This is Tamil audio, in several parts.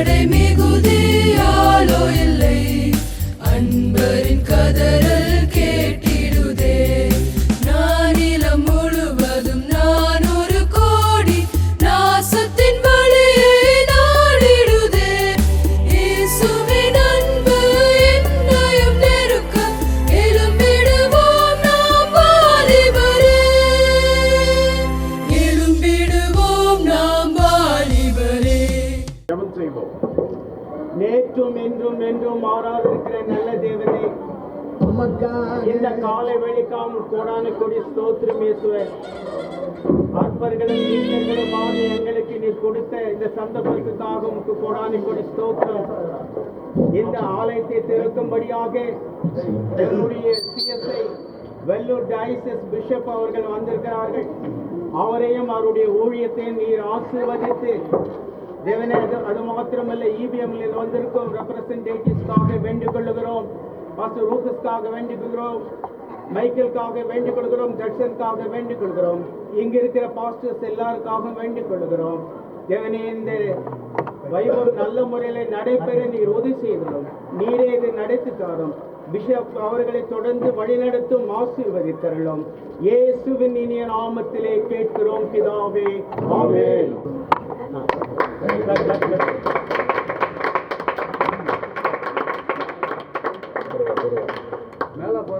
அறுவடை மிகுதியாலோ இல்லை, அன்பரின் கதறல் கேட்டிடுதே. நானிலம் முழுவதும் 400 கோடி நாசத்தின் வழியை நாடிடுதே. இயேசுவின் அன்பு என்னையும் நெருக்க எழும்பிடுவோம் நாம் வாலிபரே, எழும்பிடுவோம் நாம் வாலிபரே. ஜெபம் செய்வோம். நேற்றும் என்றும் என்றும் மாறாதிருக்கிற நல்ல தேவனே, இந்த காலை வேளைக்காம் கோடான கொடி ஸ்தோத்திரம் இயேசுவே. அற்பர்களும் நீச்சர்களும் ஆகிய எங்களுக்கு நீ கொடுத்த இந்த சந்தர்ப்பத்துக்காக உனக்கு கோடான கொடி ஸ்தோத்திரம். இந்த ஆலயத்தை திறக்கும்படியாக என்னுடைய சிஎஸ்ஐ வெள்ளூர் டயசிஸ் பிஷப் அவர்கள் வந்திருக்கிறார்கள். அவரையும் அவருடைய ஊழியத்தை நீர் ஆசீர்வதித்து தேவனே, அது மாத்திரமல்ல, இபிஎம்ல வந்திருக்கும் ரெப்ரசன்டேட்டிவ்ஸ்க்காக வேண்டிக் கொள்ளுகிறோம். பாஸ்டர் ரூபஸ்க்காக வேண்டிக் கொள்கிறோம், மைக்கேலுக்காக வேண்டிக் கொள்கிறோம், ஜட்சனுக்காக வேண்டிக் கொள்கிறோம், இங்க இருக்கிற பாஸ்டர்ஸ் எல்லாருக்காக வேண்டிக் கொள்கிறோம். தேவனே, இந்த வைபவம் நல்ல முறையில் நடைபெற நீர் உதவி செய்கிறோம். நீரே இதை நடத்தி தாரும். பிஷப் அவர்களை தொடர்ந்து வழிநடத்தும் ஆசீர்வதித்தருளும். இயேசுவின் இனிய நாமத்திலே கேட்கிறோம் பிதாவே, ஆமென்.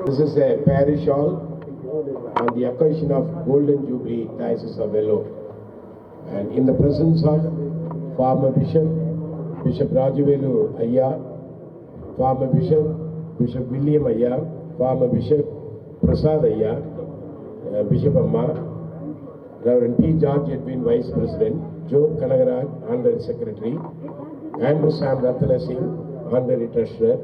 This is a parish hall on the occasion of Golden Jubilee Diocese of Vellore, and in the presence of former Bishop Rajavelu Ayya, former Bishop William Ayya, former Bishop Prasad Ayya, Bishop Amma, Reverend P. George Edwin, Vice President, Joe Kanagaraj, Honorary Secretary, Andrew Sam Ratana Singh, Honorary Treasurer,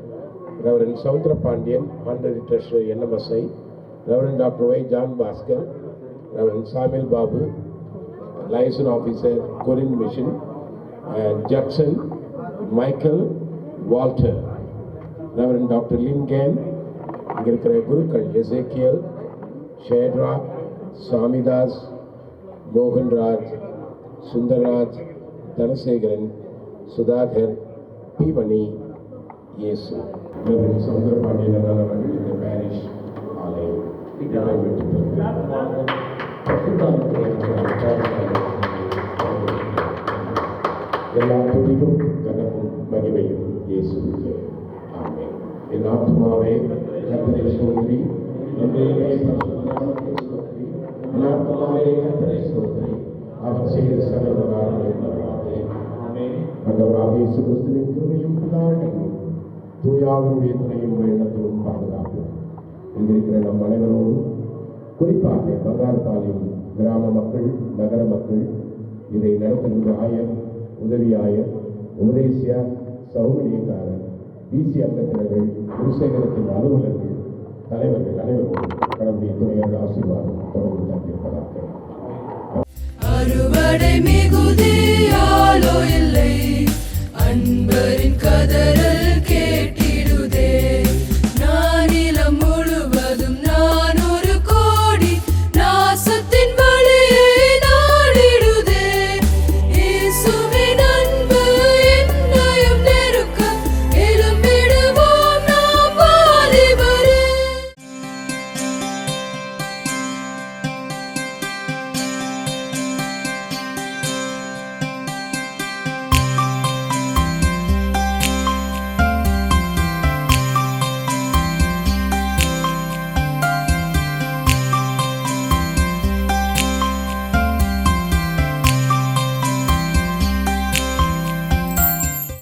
Reverend Saundra Pandian, Honorary Treasurer, NMSI, Reverend Dr. Y. John Bhaskar, Reverend Samuel Babu, Liaison Officer, Corinne Mission, and Jackson, Michael, Walter, Reverend Dr. Lin Gan, இங்க இருக்கிற குருக்கள் எசேக்கியல், ஷேட்ரா, சாமிதாஸ், மோகன்ராஜ், சுந்தர்ராஜ், தனசேகரன், சுதாகர், பீமணி, இயேசு. சமுத்திரபாண்டியன் அவர்கள் இந்த பாரிஷ் ஆலயம் எல்லா துதியும் கனமும் மகிமையும் இயேசுவுக்கே. ஆமென். என் ஆத்துமாவே கர்த்தரை ஸ்தோத்திரி, என்னையே பரிசுத்தமாக்கி ஸ்தோத்திரி. என் ஆத்துமாவே கர்த்தரை ஸ்தோத்திரி, அவர் செய்த சகல உபகாரங்களையும் மறவாதே. ஆண்டவராகிய இயேசு கிறிஸ்துவின் கிருபையும் பிதாவின் தூயாவினுடைய துணையும் எண்ணத்திலும் பாதுகாப்பும் இங்கிருக்கிற நம் அனைவரோடும், குறிப்பாக பங்காரப்பாளையம் கிராம மக்கள், நகர மக்கள், இதை நடத்துகின்ற ஆயர், உதவி ஆயர், உபதேசியார், சௌகரியக்காரர், பிசி அங்கத்தினர்கள், குருசேகரத்தின் அலுவலர்கள், தலைவர்கள் அனைவரோடும் கடவுளுடைய துணையாளர் ஆசீர்வாதம் தொடர்ந்து தந்திருப்பதாக. அறுவடை மிகுதியாலோ இல்லை, அன்பரின் கதறல்